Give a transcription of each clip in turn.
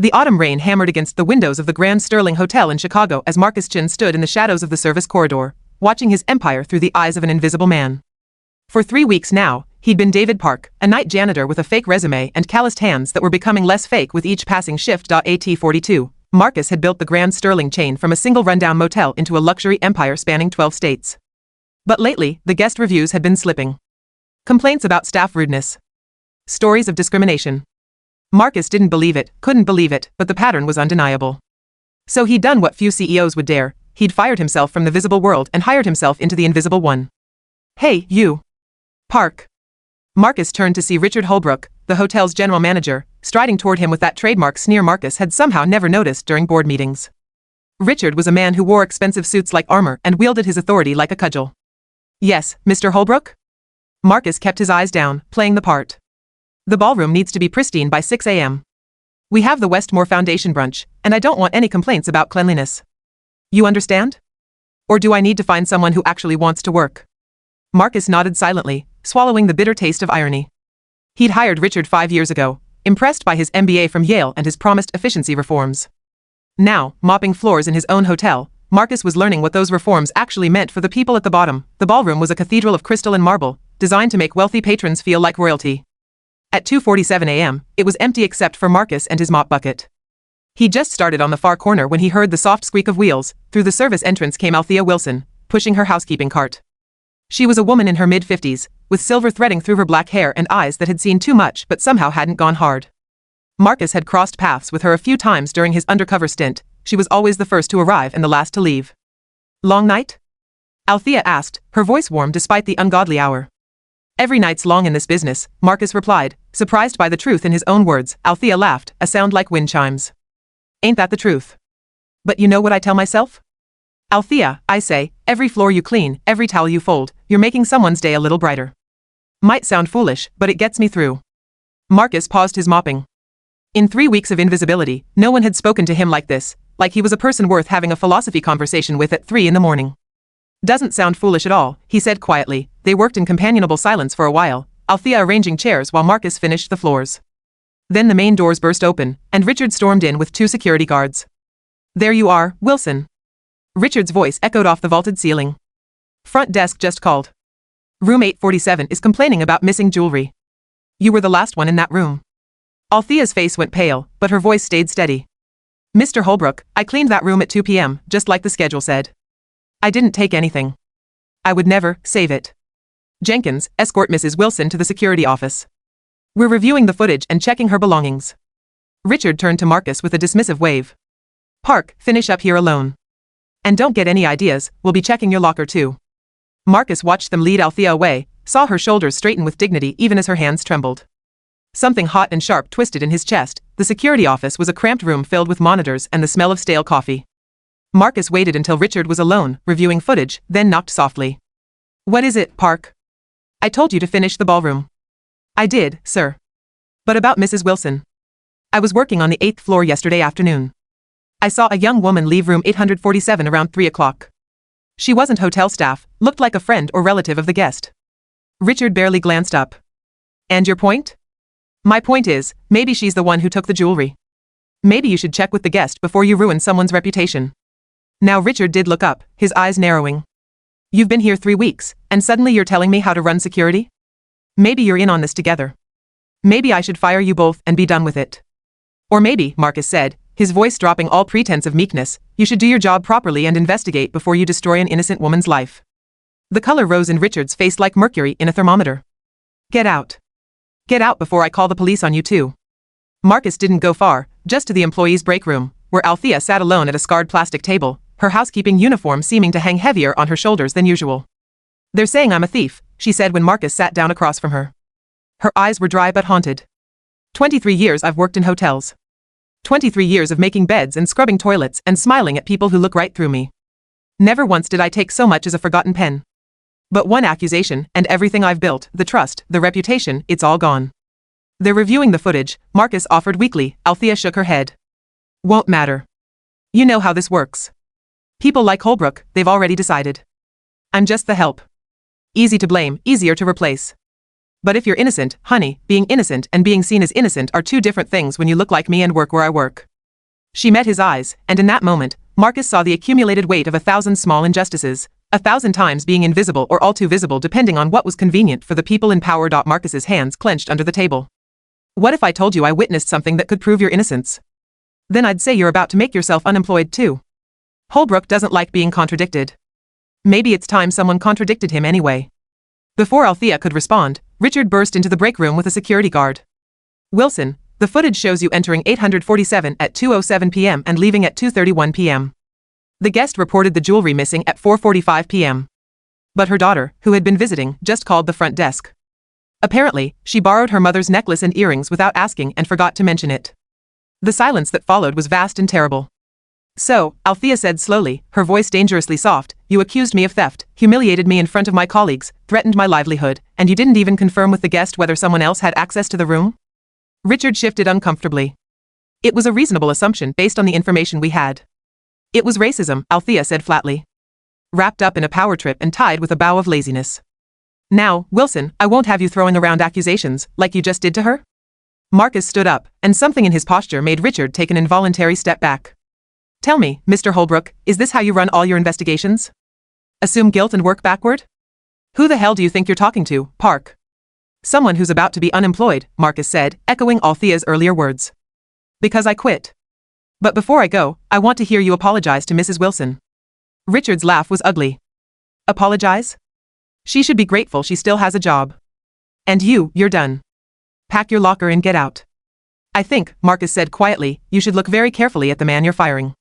The autumn rain hammered against the windows of the Grand Sterling Hotel in Chicago as Marcus Chen stood in the shadows of the service corridor, watching his empire through the eyes of an invisible man. For 3 weeks now, he'd been David Park, a night janitor with a fake resume and calloused hands that were becoming less fake with each passing shift. At 42, Marcus had built the Grand Sterling chain from a single rundown motel into a luxury empire spanning 12 states. But lately, the guest reviews had been slipping. Complaints about staff rudeness. Stories of discrimination. Marcus didn't believe it, couldn't believe it, but the pattern was undeniable. So he'd done what few CEOs would dare. He'd fired himself from the visible world and hired himself into the invisible one. "Hey, you. Park." Marcus turned to see Richard Holbrook, the hotel's general manager, striding toward him with that trademark sneer Marcus had somehow never noticed during board meetings. Richard was a man who wore expensive suits like armor and wielded his authority like a cudgel. "Yes, Mr. Holbrook?" Marcus kept his eyes down, playing the part. "The ballroom needs to be pristine by 6 a.m. We have the Westmore Foundation brunch, and I don't want any complaints about cleanliness. You understand? Or do I need to find someone who actually wants to work?" Marcus nodded silently, swallowing the bitter taste of irony. He'd hired Richard 5 years ago, impressed by his MBA from Yale and his promised efficiency reforms. Now, mopping floors in his own hotel, Marcus was learning what those reforms actually meant for the people at the bottom. The ballroom was a cathedral of crystal and marble, designed to make wealthy patrons feel like royalty. At 2:47 a.m., it was empty except for Marcus and his mop bucket. He just started on the far corner when he heard the soft squeak of wheels. Through the service entrance came Althea Wilson, pushing her housekeeping cart. She was a woman in her mid-50s, with silver threading through her black hair and eyes that had seen too much but somehow hadn't gone hard. Marcus had crossed paths with her a few times during his undercover stint. She was always the first to arrive and the last to leave. "Long night?" Althea asked, her voice warm despite the ungodly hour. "Every night's long in this business," Marcus replied, surprised by the truth in his own words. Althea laughed, a sound like wind chimes. "Ain't that the truth? But you know what I tell myself? Althea, I say, every floor you clean, every towel you fold, you're making someone's day a little brighter. Might sound foolish, but it gets me through." Marcus paused his mopping. In 3 weeks of invisibility, no one had spoken to him like this, like he was a person worth having a philosophy conversation with at 3 in the morning. "Doesn't sound foolish at all," he said quietly. They worked in companionable silence for a while, Althea arranging chairs while Marcus finished the floors. Then the main doors burst open, and Richard stormed in with 2 security guards. "There you are, Wilson." Richard's voice echoed off the vaulted ceiling. "Front desk just called. Room 847 is complaining about missing jewelry. You were the last one in that room." Althea's face went pale, but her voice stayed steady. "Mr. Holbrook, I cleaned that room at 2 p.m., just like the schedule said. I didn't take anything. I would never save it. Jenkins, escort Mrs. Wilson to the security office. We're reviewing the footage and checking her belongings." Richard turned to Marcus with a dismissive wave. "Park, finish up here alone. And don't get any ideas, we'll be checking your locker too." Marcus watched them lead Althea away, saw her shoulders straighten with dignity even as her hands trembled. Something hot and sharp twisted in his chest. The security office was a cramped room filled with monitors and the smell of stale coffee. Marcus waited until Richard was alone, reviewing footage, then knocked softly. "What is it, Park?" "I told you to finish the ballroom." "I did, sir. But about Mrs. Wilson. I was working on the 8th floor yesterday afternoon. I saw a young woman leave room 847 around 3 o'clock. She wasn't hotel staff, looked like a friend or relative of the guest." Richard barely glanced up. "And your point?" "My point is, maybe she's the one who took the jewelry. Maybe you should check with the guest before you ruin someone's reputation." Now Richard did look up, his eyes narrowing. "You've been here 3 weeks, and suddenly you're telling me how to run security? Maybe you're in on this together. Maybe I should fire you both and be done with it. Or maybe," Marcus said, his voice dropping all pretense of meekness, "you should do your job properly and investigate before you destroy an innocent woman's life." The color rose in Richard's face like mercury in a thermometer. "Get out. Get out before I call the police on you too." Marcus didn't go far, just to the employees' break room, where Althea sat alone at a scarred plastic table, her housekeeping uniform seeming to hang heavier on her shoulders than usual. "They're saying I'm a thief," she said when Marcus sat down across from her. Her eyes were dry but haunted. 23 years I've worked in hotels. 23 years of making beds and scrubbing toilets and smiling at people who look right through me. Never once did I take so much as a forgotten pen. But one accusation, and everything I've built, the trust, the reputation, it's all gone." "They're reviewing the footage," Marcus offered weakly. Althea shook her head. "Won't matter. You know how this works. People like Holbrook, they've already decided. I'm just the help. Easy to blame, easier to replace. But if you're innocent, honey, being innocent and being seen as innocent are 2 different things when you look like me and work where I work." She met his eyes, and in that moment, Marcus saw the accumulated weight of 1,000 small injustices, 1,000 times being invisible or all too visible depending on what was convenient for the people in power. Marcus's hands clenched under the table. What if I told you I witnessed something that could prove your innocence? Then I'd say you're about to make yourself unemployed too. Holbrook doesn't like being contradicted. Maybe it's time someone contradicted him anyway. Before Althea could respond, Richard burst into the break room with a security guard. Wilson, the footage shows you entering 847 at 2:07 p.m. and leaving at 2:31 p.m. The guest reported the jewelry missing at 4:45 p.m. But her daughter, who had been visiting, just called the front desk. Apparently, she borrowed her mother's necklace and earrings without asking and forgot to mention it. The silence that followed was vast and terrible. So, Althea said slowly, her voice dangerously soft, you accused me of theft, humiliated me in front of my colleagues, threatened my livelihood, and you didn't even confirm with the guest whether someone else had access to the room? Richard shifted uncomfortably. It was a reasonable assumption based on the information we had. It was racism, Althea said flatly. Wrapped up in a power trip and tied with a bow of laziness. Now, Wilson, I won't have you throwing around accusations, like you just did to her. Marcus stood up, and something in his posture made Richard take an involuntary step back. Tell me, Mr. Holbrook, is this how you run all your investigations? Assume guilt and work backward? Who the hell do you think you're talking to, Park? Someone who's about to be unemployed, Marcus said, echoing Althea's earlier words. Because I quit. But before I go, I want to hear you apologize to Mrs. Wilson. Richard's laugh was ugly. Apologize? She should be grateful she still has a job. And you're done. Pack your locker and get out. I think, Marcus said quietly, you should look very carefully at the man you're firing.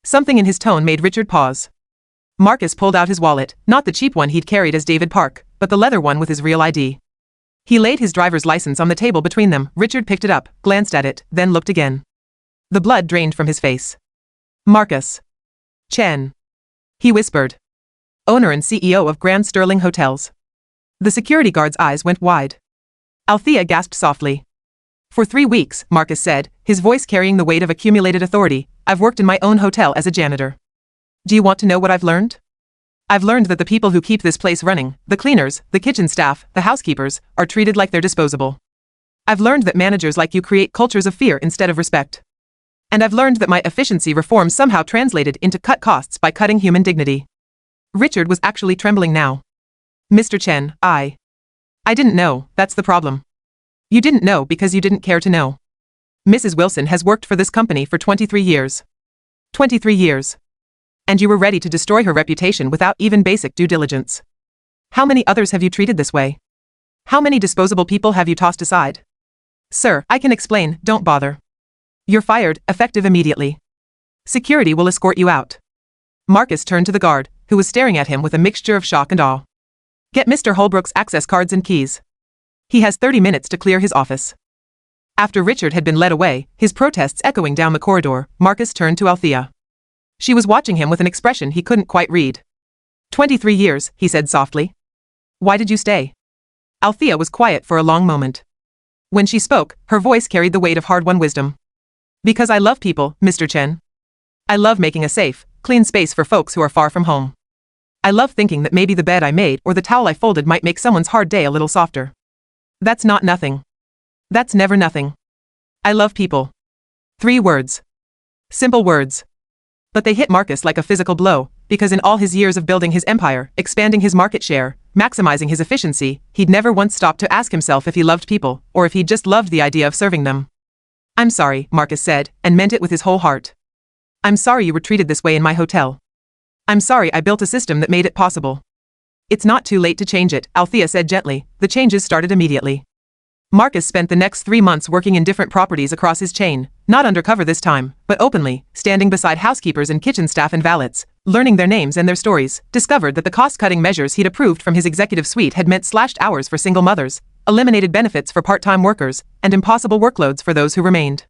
Something in his tone made Richard pause. Marcus pulled out his wallet, not the cheap one he'd carried as David Park, but the leather one with his real ID. He laid his driver's license on the table between them. Richard picked it up, glanced at it, then looked again. The blood drained from his face. Marcus Chen, he whispered. Owner and CEO of Grand Sterling Hotels. The security guard's eyes went wide. Althea gasped softly. For 3 weeks, Marcus said, his voice carrying the weight of accumulated authority, I've worked in my own hotel as a janitor. Do you want to know what I've learned? I've learned that the people who keep this place running, the cleaners, the kitchen staff, the housekeepers, are treated like they're disposable. I've learned that managers like you create cultures of fear instead of respect. And I've learned that my efficiency reforms somehow translated into cut costs by cutting human dignity. Richard was actually trembling now. Mr. Chen, I didn't know, that's the problem. You didn't know because you didn't care to know. Mrs. Wilson has worked for this company for 23 years. 23 years. And you were ready to destroy her reputation without even basic due diligence. How many others have you treated this way? How many disposable people have you tossed aside? Sir, I can explain, don't bother. You're fired, effective immediately. Security will escort you out. Marcus turned to the guard, who was staring at him with a mixture of shock and awe. Get Mr. Holbrook's access cards and keys. He has 30 minutes to clear his office. After Richard had been led away, his protests echoing down the corridor, Marcus turned to Althea. She was watching him with an expression he couldn't quite read. 23 years, he said softly. Why did you stay? Althea was quiet for a long moment. When she spoke, her voice carried the weight of hard-won wisdom. Because I love people, Mr. Chen. I love making a safe, clean space for folks who are far from home. I love thinking that maybe the bed I made or the towel I folded might make someone's hard day a little softer. That's not nothing. That's never nothing. I love people. 3 words. Simple words. But they hit Marcus like a physical blow, because in all his years of building his empire, expanding his market share, maximizing his efficiency, he'd never once stopped to ask himself if he loved people, or if he just loved the idea of serving them. I'm sorry, Marcus said, and meant it with his whole heart. I'm sorry you were treated this way in my hotel. I'm sorry I built a system that made it possible. It's not too late to change it, Althea said gently. The changes started immediately. Marcus spent the next 3 months working in different properties across his chain, not undercover this time, but openly, standing beside housekeepers and kitchen staff and valets, learning their names and their stories, discovered that the cost-cutting measures he'd approved from his executive suite had meant slashed hours for single mothers, eliminated benefits for part-time workers, and impossible workloads for those who remained.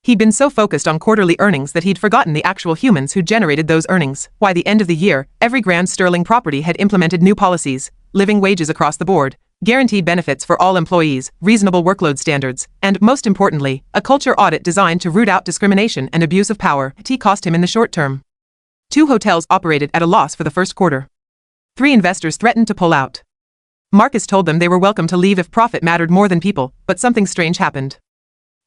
He'd been so focused on quarterly earnings that he'd forgotten the actual humans who generated those earnings. By the end of the year, every Grand Sterling property had implemented new policies, living wages across the board, guaranteed benefits for all employees, reasonable workload standards, and, most importantly, a culture audit designed to root out discrimination and abuse of power. It cost him in the short term. 2 hotels operated at a loss for the first quarter. 3 investors threatened to pull out. Marcus told them they were welcome to leave if profit mattered more than people, but something strange happened.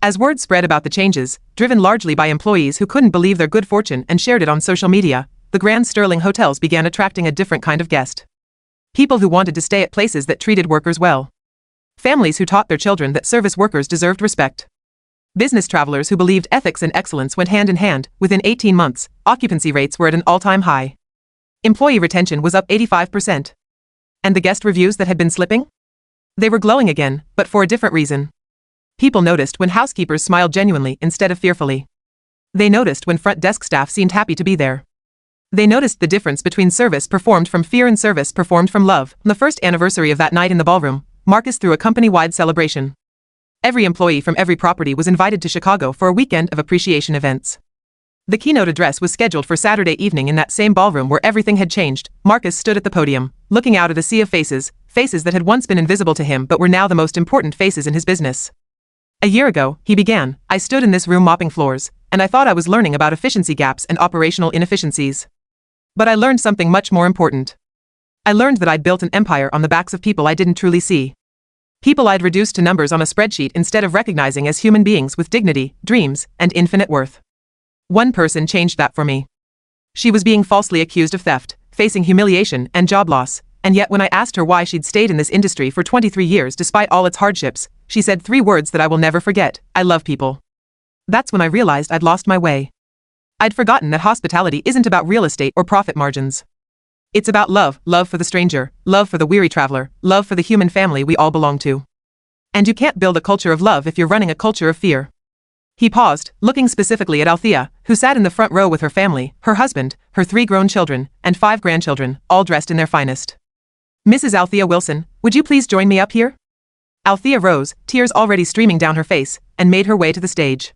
As word spread about the changes, driven largely by employees who couldn't believe their good fortune and shared it on social media, the Grand Sterling hotels began attracting a different kind of guest. People who wanted to stay at places that treated workers well. Families who taught their children that service workers deserved respect. Business travelers who believed ethics and excellence went hand in hand. Within 18 months, occupancy rates were at an all-time high. Employee retention was up 85%. And the guest reviews that had been slipping? They were glowing again, but for a different reason. People noticed when housekeepers smiled genuinely instead of fearfully. They noticed when front desk staff seemed happy to be there. They noticed the difference between service performed from fear and service performed from love. On the first anniversary of that night in the ballroom, Marcus threw a company-wide celebration. Every employee from every property was invited to Chicago for a weekend of appreciation events. The keynote address was scheduled for Saturday evening in that same ballroom where everything had changed. Marcus stood at the podium, looking out at a sea of faces, faces that had once been invisible to him but were now the most important faces in his business. A year ago, he began, I stood in this room mopping floors, and I thought I was learning about efficiency gaps and operational inefficiencies. But I learned something much more important. I learned that I'd built an empire on the backs of people I didn't truly see. People I'd reduced to numbers on a spreadsheet instead of recognizing as human beings with dignity, dreams, and infinite worth. One person changed that for me. She was being falsely accused of theft, facing humiliation and job loss, and yet when I asked her why she'd stayed in this industry for 23 years despite all its hardships, she said 3 words that I will never forget: I love people. That's when I realized I'd lost my way. I'd forgotten that hospitality isn't about real estate or profit margins. It's about love, love for the stranger, love for the weary traveler, love for the human family we all belong to. And you can't build a culture of love if you're running a culture of fear. He paused, looking specifically at Althea, who sat in the front row with her family, her husband, her 3 grown children, and 5 grandchildren, all dressed in their finest. Mrs. Althea Wilson, would you please join me up here? Althea rose, tears already streaming down her face, and made her way to the stage.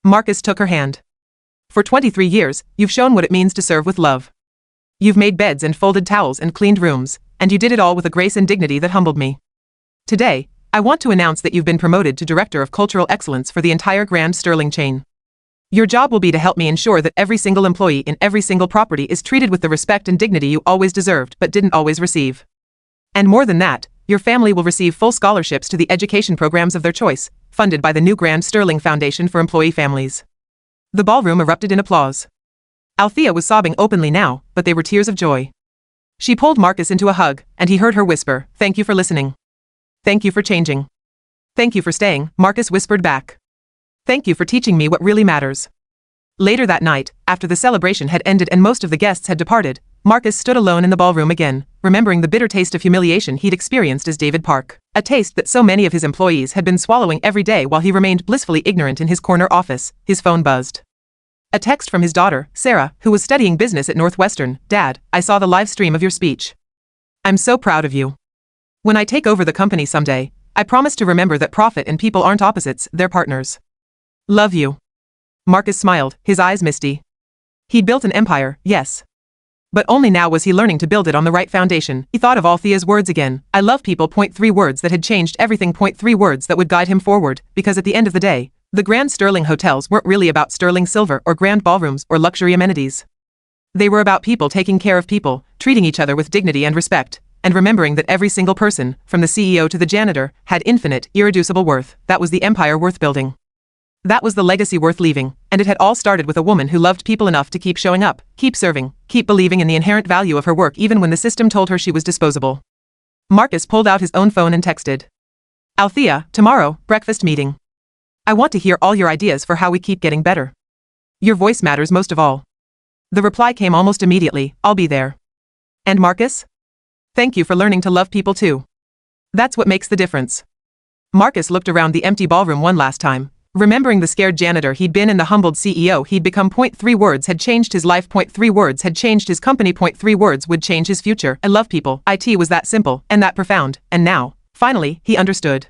Marcus took her hand. For 23 years, you've shown what it means to serve with love. You've made beds and folded towels and cleaned rooms, and you did it all with a grace and dignity that humbled me. Today, I want to announce that you've been promoted to Director of Cultural Excellence for the entire Grand Sterling chain. Your job will be to help me ensure that every single employee in every single property is treated with the respect and dignity you always deserved but didn't always receive. And more than that, your family will receive full scholarships to the education programs of their choice, funded by the new Grand Sterling Foundation for Employee Families. The ballroom erupted in applause. Althea was sobbing openly now, but they were tears of joy. She pulled Marcus into a hug, and he heard her whisper, "Thank you for listening. Thank you for changing. Thank you for staying," Marcus whispered back. "Thank you for teaching me what really matters." Later that night, after the celebration had ended and most of the guests had departed, Marcus stood alone in the ballroom again, remembering the bitter taste of humiliation he'd experienced as David Park, a taste that so many of his employees had been swallowing every day while he remained blissfully ignorant in his corner office. His phone buzzed. A text from his daughter, Sarah, who was studying business at Northwestern. "Dad, I saw the live stream of your speech. I'm so proud of you. When I take over the company someday, I promise to remember that profit and people aren't opposites, they're partners. Love you." Marcus smiled, his eyes misty. He'd built an empire, yes. But only now was he learning to build it on the right foundation. He thought of Althea's words again. I love people. 3 words that had changed everything. 3 words that would guide him forward, because at the end of the day, the Grand Sterling hotels weren't really about sterling silver or grand ballrooms or luxury amenities. They were about people taking care of people, treating each other with dignity and respect, and remembering that every single person, from the CEO to the janitor, had infinite, irreducible worth. That was the empire worth building. That was the legacy worth leaving, and it had all started with a woman who loved people enough to keep showing up, keep serving, keep believing in the inherent value of her work even when the system told her she was disposable. Marcus pulled out his own phone and texted. "Althea, tomorrow, breakfast meeting. I want to hear all your ideas for how we keep getting better. Your voice matters most of all." The reply came almost immediately, "I'll be there." And Marcus? "Thank you for learning to love people too. That's what makes the difference." Marcus looked around the empty ballroom one last time, remembering the scared janitor he'd been and the humbled CEO he'd become. 3 words had changed his life. 3 words had changed his company. 3 words would change his future. I love people. It was that simple, and that profound, and now, finally, he understood.